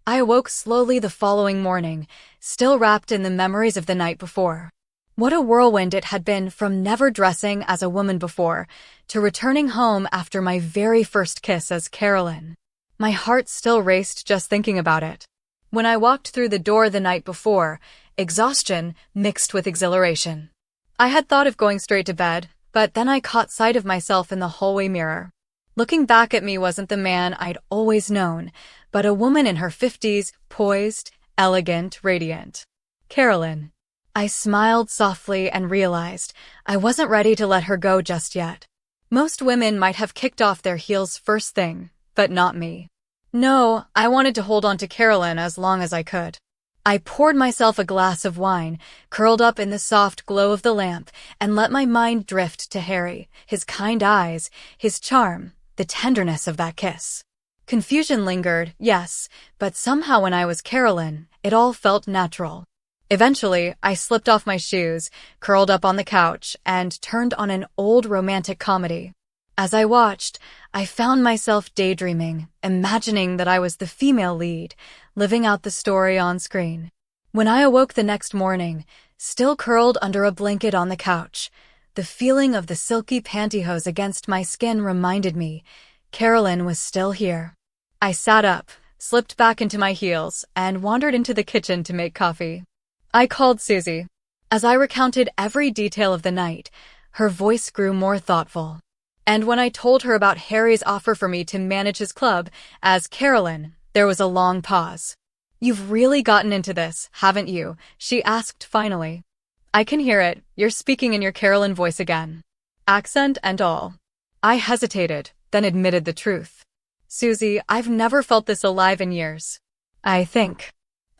I awoke slowly the following morning, still wrapped in the memories of the night before. What a whirlwind it had been from never dressing as a woman before to returning home after my very first kiss as Carolyn. My heart still raced just thinking about it. When I walked through the door the night before, exhaustion mixed with exhilaration. I had thought of going straight to bed, but then I caught sight of myself in the hallway mirror. Looking back at me wasn't the man I'd always known, but a woman in her 50s, poised, elegant, radiant. Carolyn. I smiled softly and realized I wasn't ready to let her go just yet. Most women might have kicked off their heels first thing, but not me. No, I wanted to hold on to Carolyn as long as I could. I poured myself a glass of wine, curled up in the soft glow of the lamp, and let my mind drift to Harry, his kind eyes, his charm, the tenderness of that kiss. Confusion lingered, yes, but somehow when I was Carolyn, it all felt natural. Eventually, I slipped off my shoes, curled up on the couch, and turned on an old romantic comedy. As I watched, I found myself daydreaming, imagining that I was the female lead, living out the story on screen. When I awoke the next morning, still curled under a blanket on the couch, the feeling of the silky pantyhose against my skin reminded me Carolyn was still here. I sat up, slipped back into my heels, and wandered into the kitchen to make coffee. I called Susie. As I recounted every detail of the night, her voice grew more thoughtful. And when I told her about Harry's offer for me to manage his club as Carolyn, there was a long pause. "You've really gotten into this, haven't you?" she asked finally. "I can hear it. You're speaking in your Carolyn voice again. Accent and all." I hesitated, then admitted the truth. "Susie, I've never felt this alive in years. I think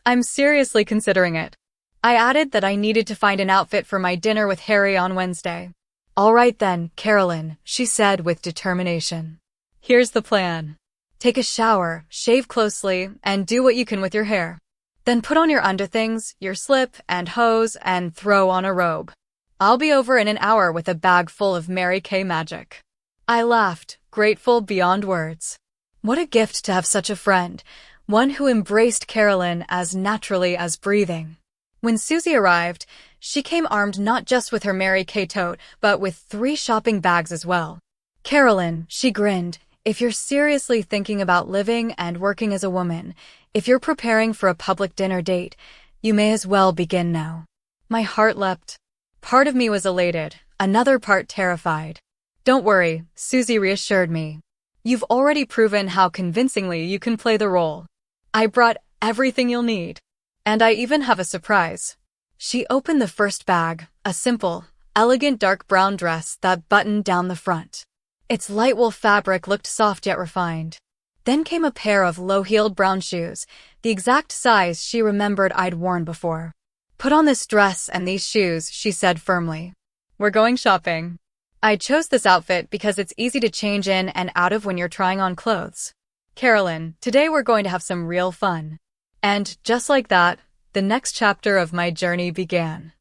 I'm seriously considering it." I added that I needed to find an outfit for my dinner with Harry on Wednesday. "All right then, Carolyn," she said with determination. "Here's the plan. Take a shower, shave closely, and do what you can with your hair. Then put on your underthings, your slip and hose, and throw on a robe. I'll be over in an hour with a bag full of Mary Kay magic." I laughed, grateful beyond words. What a gift to have such a friend, one who embraced Carolyn as naturally as breathing. When Susie arrived, she came armed not just with her Mary Kay tote, but with 3 shopping bags as well. "Carolyn," she grinned, "if you're seriously thinking about living and working as a woman, if you're preparing for a public dinner date, you may as well begin now." My heart leapt. Part of me was elated, another part terrified. "Don't worry," Susie reassured me. "You've already proven how convincingly you can play the role. I brought everything you'll need. And I even have a surprise." She opened the first bag, a simple, elegant dark brown dress that buttoned down the front. Its light wool fabric looked soft yet refined. Then came a pair of low-heeled brown shoes, the exact size she remembered I'd worn before. "Put on this dress and these shoes," she said firmly. "We're going shopping." I chose this outfit because it's easy to change in and out of when you're trying on clothes. "Carolyn, today we're going to have some real fun." And just like that, the next chapter of my journey began.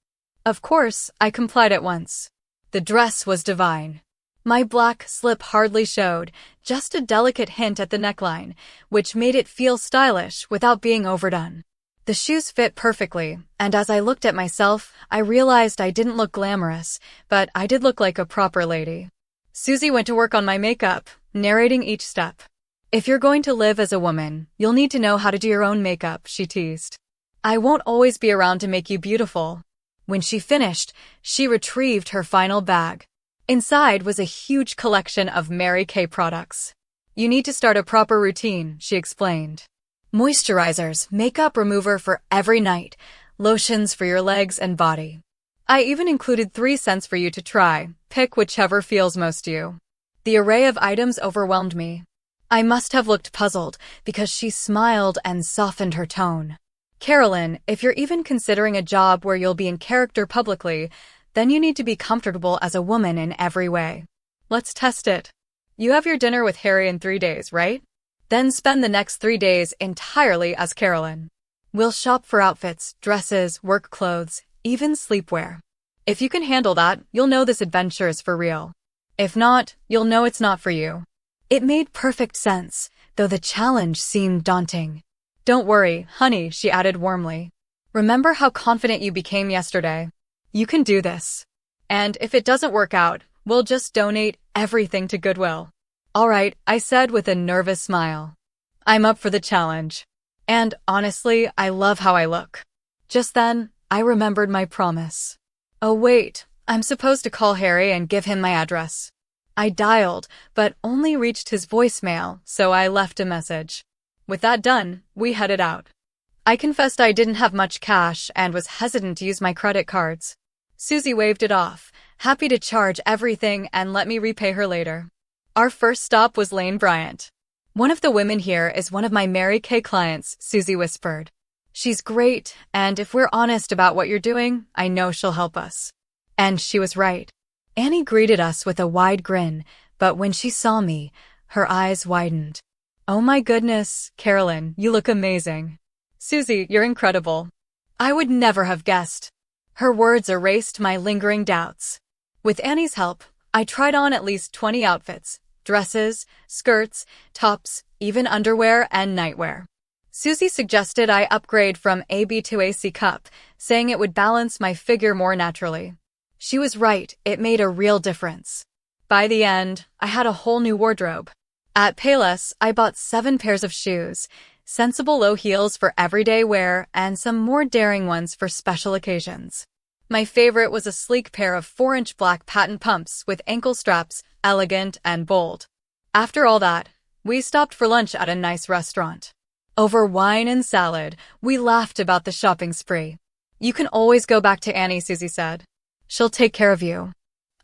Of course, I complied at once. The dress was divine. My black slip hardly showed, just a delicate hint at the neckline, which made it feel stylish without being overdone. The shoes fit perfectly, and as I looked at myself, I realized I didn't look glamorous, but I did look like a proper lady. Susie went to work on my makeup, narrating each step. "If you're going to live as a woman, you'll need to know how to do your own makeup," she teased. "I won't always be around to make you beautiful." When she finished, she retrieved her final bag. Inside was a huge collection of Mary Kay products. "You need to start a proper routine," she explained. "Moisturizers, makeup remover for every night, lotions for your legs and body. I even included 3 scents for you to try. Pick whichever feels most you." The array of items overwhelmed me. I must have looked puzzled, because she smiled and softened her tone. "Carolyn, if you're even considering a job where you'll be in character publicly, then you need to be comfortable as a woman in every way. Let's test it. You have your dinner with Harry in 3 days, right? Then spend the next 3 days entirely as Carolyn. We'll shop for outfits, dresses, work clothes, even sleepwear. If you can handle that, you'll know this adventure is for real. If not, you'll know it's not for you." It made perfect sense, though the challenge seemed daunting. Don't worry, honey, she added warmly. Remember how confident you became yesterday? You can do this. And if it doesn't work out, we'll just donate everything to Goodwill. All right, I said with a nervous smile. I'm up for the challenge. And honestly, I love how I look. Just then, I remembered my promise. Oh wait, I'm supposed to call Harry and give him my address. I dialed, but only reached his voicemail, so I left a message. With that done, we headed out. I confessed I didn't have much cash and was hesitant to use my credit cards. Susie waved it off, happy to charge everything and let me repay her later. Our first stop was Lane Bryant. One of the women here is one of my Mary Kay clients, Susie whispered. She's great, and if we're honest about what you're doing, I know she'll help us. And she was right. Annie greeted us with a wide grin, but when she saw me, her eyes widened. Oh my goodness, Carolyn, you look amazing. Susie, you're incredible. I would never have guessed. Her words erased my lingering doubts. With Annie's help, I tried on at least 20 outfits, dresses, skirts, tops, even underwear and nightwear. Susie suggested I upgrade from AB to AC cup, saying it would balance my figure more naturally. She was right, it made a real difference. By the end, I had a whole new wardrobe. At Payless, I bought 7 pairs of shoes, sensible low heels for everyday wear and some more daring ones for special occasions. My favorite was a sleek pair of 4-inch black patent pumps with ankle straps, elegant and bold. After all that, we stopped for lunch at a nice restaurant. Over wine and salad, we laughed about the shopping spree. You can always go back to Annie, Susie said. She'll take care of you.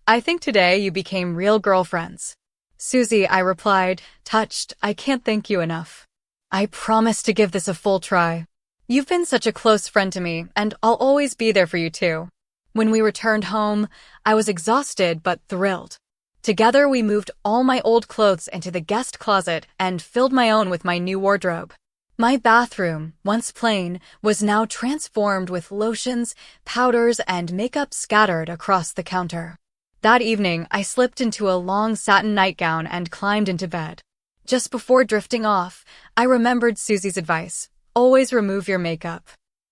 I think today you became real girlfriends. Susie, I replied, touched, I can't thank you enough. I promise to give this a full try. You've been such a close friend to me, and I'll always be there for you too. When we returned home, I was exhausted but thrilled. Together we moved all my old clothes into the guest closet and filled my own with my new wardrobe. My bathroom, once plain, was now transformed with lotions, powders, and makeup scattered across the counter. That evening, I slipped into a long satin nightgown and climbed into bed. Just before drifting off, I remembered Susie's advice, always remove your makeup.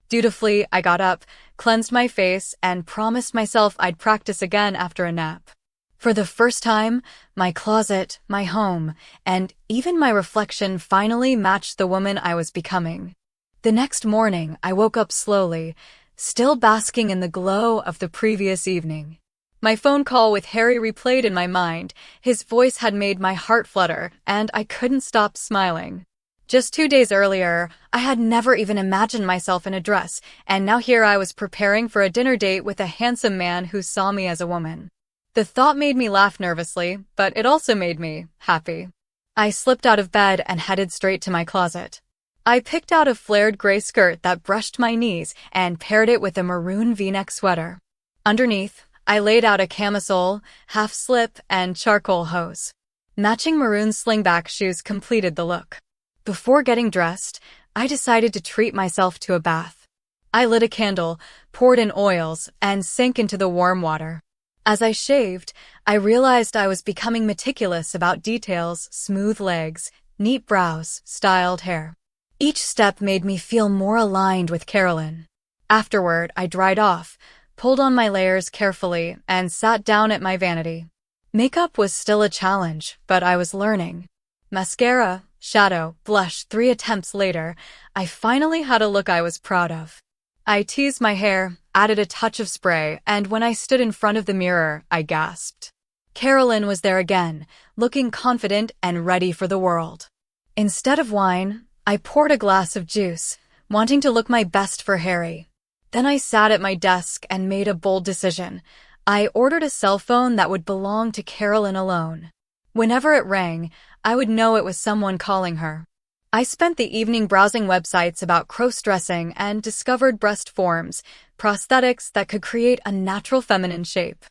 Dutifully, I got up, cleansed my face, and promised myself I'd practice again after a nap. For the first time, my closet, my home, and even my reflection finally matched the woman I was becoming. The next morning, I woke up slowly, still basking in the glow of the previous evening. My phone call with Harry replayed in my mind. His voice had made my heart flutter, and I couldn't stop smiling. Just 2 days earlier, I had never even imagined myself in a dress, and now here I was preparing for a dinner date with a handsome man who saw me as a woman. The thought made me laugh nervously, but it also made me happy. I slipped out of bed and headed straight to my closet. I picked out a flared gray skirt that brushed my knees and paired it with a maroon V-neck sweater. Underneath, I laid out a camisole, half-slip, and charcoal hose. Matching maroon slingback shoes completed the look. Before getting dressed, I decided to treat myself to a bath. I lit a candle, poured in oils, and sank into the warm water. As I shaved, I realized I was becoming meticulous about details, smooth legs, neat brows, styled hair. Each step made me feel more aligned with Carolyn. Afterward, I dried off, pulled on my layers carefully, and sat down at my vanity. Makeup was still a challenge, but I was learning. Mascara, shadow, blush, 3 attempts later, I finally had a look I was proud of. I teased my hair, added a touch of spray, and when I stood in front of the mirror, I gasped. Carolyn was there again, looking confident and ready for the world. Instead of wine, I poured a glass of juice, wanting to look my best for Harry. Then I sat at my desk and made a bold decision. I ordered a cell phone that would belong to Carolyn alone. Whenever it rang, I would know it was someone calling her. I spent the evening browsing websites about crossdressing and discovered breast forms, prosthetics that could create a natural feminine shape.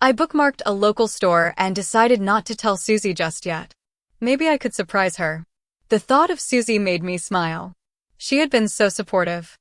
I bookmarked a local store and decided not to tell Susie just yet. Maybe I could surprise her. The thought of Susie made me smile. She had been so supportive.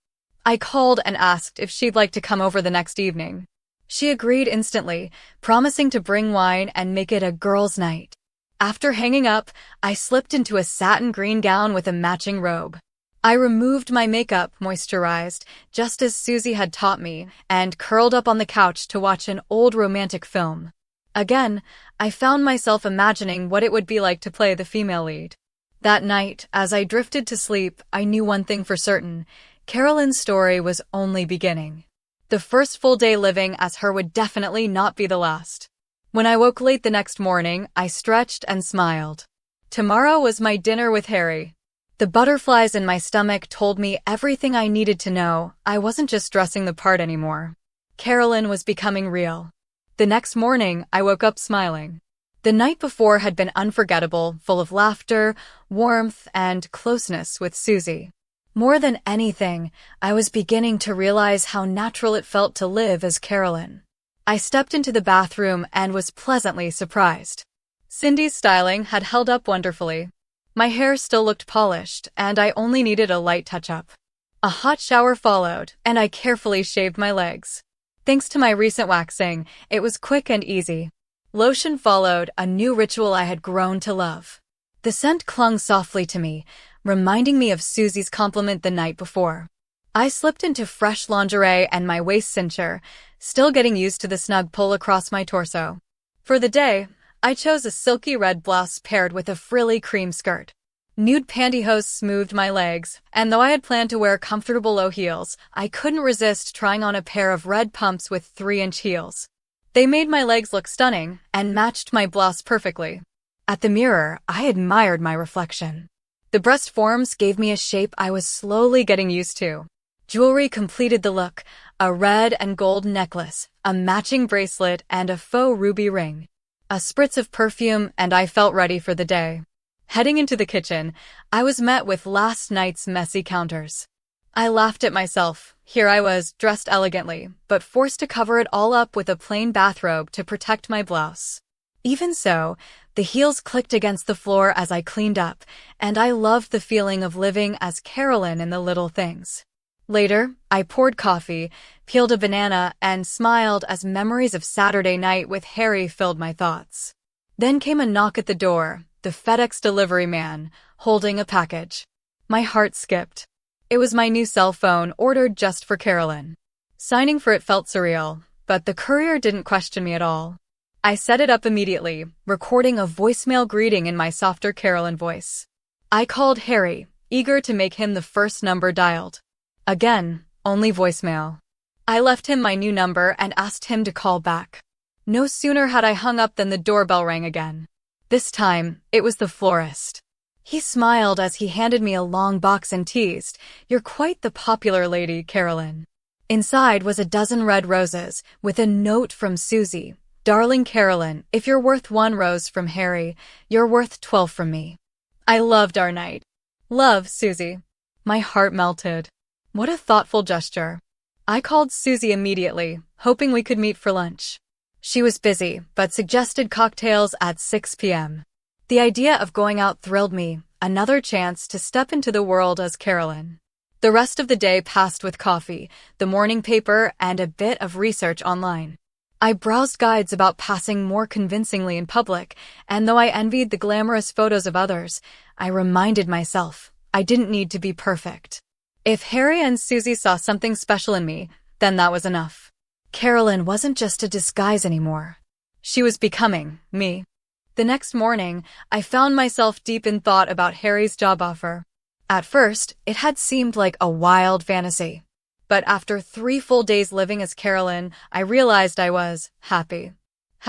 I called and asked if she'd like to come over the next evening. She agreed instantly, promising to bring wine and make it a girls' night. After hanging up, I slipped into a satin green gown with a matching robe. I removed my makeup, moisturized, just as Susie had taught me, and curled up on the couch to watch an old romantic film. Again, I found myself imagining what it would be like to play the female lead. That night, as I drifted to sleep, I knew one thing for certain. Carolyn's story was only beginning. The first full day living as her would definitely not be the last. When I woke late the next morning, I stretched and smiled. Tomorrow was my dinner with Harry. The butterflies in my stomach told me everything I needed to know. I wasn't just dressing the part anymore. Carolyn was becoming real. The next morning, I woke up smiling. The night before had been unforgettable, full of laughter, warmth, and closeness with Susie. More than anything, I was beginning to realize how natural it felt to live as Carolyn. I stepped into the bathroom and was pleasantly surprised. Cindy's styling had held up wonderfully. My hair still looked polished, and I only needed a light touch-up. A hot shower followed, and I carefully shaved my legs. Thanks to my recent waxing, it was quick and easy. Lotion followed, a new ritual I had grown to love. The scent clung softly to me, reminding me of Susie's compliment the night before. I slipped into fresh lingerie and my waist cincher, still getting used to the snug pull across my torso. For the day, I chose a silky red blouse paired with a frilly cream skirt. Nude pantyhose smoothed my legs, and though I had planned to wear comfortable low heels, I couldn't resist trying on a pair of red pumps with 3-inch heels. They made my legs look stunning and matched my blouse perfectly. At the mirror, I admired my reflection. The breast forms gave me a shape I was slowly getting used to. Jewelry completed the look, a red and gold necklace, a matching bracelet, and a faux ruby ring. A spritz of perfume, and I felt ready for the day. Heading into the kitchen, I was met with last night's messy counters. I laughed at myself. Here I was, dressed elegantly, but forced to cover it all up with a plain bathrobe to protect my blouse. Even so, the heels clicked against the floor as I cleaned up, and I loved the feeling of living as Carolyn in the little things. Later, I poured coffee, peeled a banana, and smiled as memories of Saturday night with Harry filled my thoughts. Then came a knock at the door, the FedEx delivery man, holding a package. My heart skipped. It was my new cell phone, ordered just for Carolyn. Signing for it felt surreal, but the courier didn't question me at all. I set it up immediately, recording a voicemail greeting in my softer Carolyn voice. I called Harry, eager to make him the first number dialed. Again, only voicemail. I left him my new number and asked him to call back. No sooner had I hung up than the doorbell rang again. This time, it was the florist. He smiled as he handed me a long box and teased, "You're quite the popular lady, Carolyn." Inside was a dozen red roses, with a note from Susie. "Darling Carolyn, if you're worth 1 rose from Harry, you're worth 12 from me." I loved our night. Love, Susie. My heart melted. What a thoughtful gesture. I called Susie immediately, hoping we could meet for lunch. She was busy, but suggested cocktails at 6 p.m. The idea of going out thrilled me, another chance to step into the world as Carolyn. The rest of the day passed with coffee, the morning paper, and a bit of research online. I browsed guides about passing more convincingly in public, and though I envied the glamorous photos of others, I reminded myself I didn't need to be perfect. If Harry and Susie saw something special in me, then that was enough. Carolyn wasn't just a disguise anymore. She was becoming me. The next morning, I found myself deep in thought about Harry's job offer. At first, it had seemed like a wild fantasy. But after 3 full days living as Carolyn, I realized I was happy.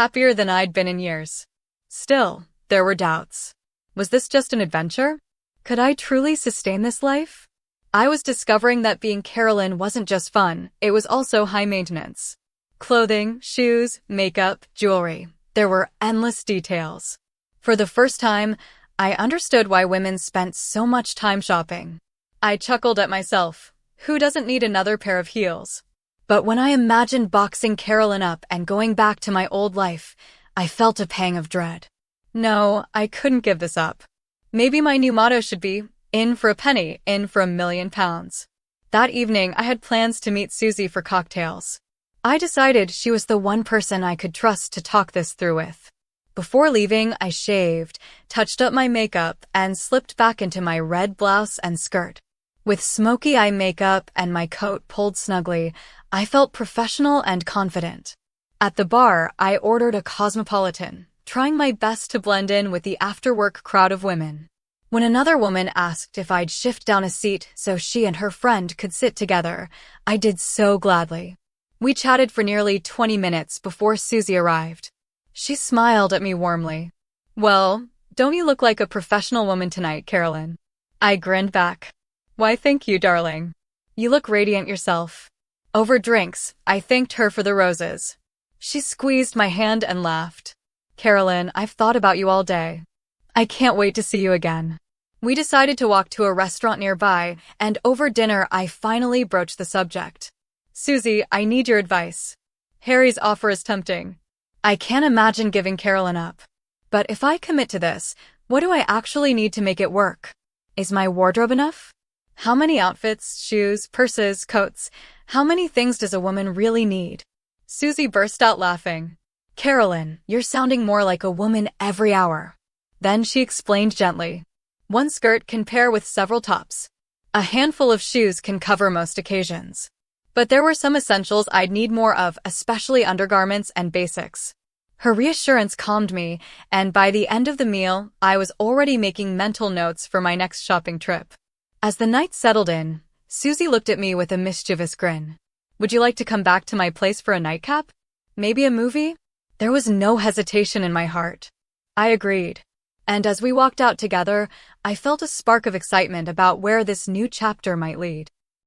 Happier than I'd been in years. Still, there were doubts. Was this just an adventure? Could I truly sustain this life? I was discovering that being Carolyn wasn't just fun, it was also high maintenance. Clothing, shoes, makeup, jewelry. There were endless details. For the first time, I understood why women spent so much time shopping. I chuckled at myself. Who doesn't need another pair of heels? But when I imagined boxing Carolyn up and going back to my old life, I felt a pang of dread. No, I couldn't give this up. Maybe my new motto should be, in for a penny, in for £1,000,000. That evening, I had plans to meet Susie for cocktails. I decided she was the one person I could trust to talk this through with. Before leaving, I shaved, touched up my makeup, and slipped back into my red blouse and skirt. With smoky eye makeup and my coat pulled snugly, I felt professional and confident. At the bar, I ordered a cosmopolitan, trying my best to blend in with the after-work crowd of women. When another woman asked if I'd shift down a seat so she and her friend could sit together, I did so gladly. We chatted for nearly 20 minutes before Susie arrived. She smiled at me warmly. "Well, don't you look like a professional woman tonight, Carolyn?" I grinned back. "Why, thank you, darling. You look radiant yourself." Over drinks, I thanked her for the roses. She squeezed my hand and laughed. "Carolyn, I've thought about you all day. I can't wait to see you again." We decided to walk to a restaurant nearby, and over dinner I finally broached the subject. "Susie, I need your advice. Harry's offer is tempting. I can't imagine giving Carolyn up. But if I commit to this, what do I actually need to make it work? Is my wardrobe enough? How many outfits, shoes, purses, coats? How many things does a woman really need?" Susie burst out laughing. "Carolyn, you're sounding more like a woman every hour." Then she explained gently. "One skirt can pair with several tops. A handful of shoes can cover most occasions. But there were some essentials I'd need more of, especially undergarments and basics." Her reassurance calmed me, and by the end of the meal, I was already making mental notes for my next shopping trip. As the night settled in, Susie looked at me with a mischievous grin. "Would you like to come back to my place for a nightcap? Maybe a movie?" There was no hesitation in my heart. I agreed. And as we walked out together, I felt a spark of excitement about where this new chapter might lead.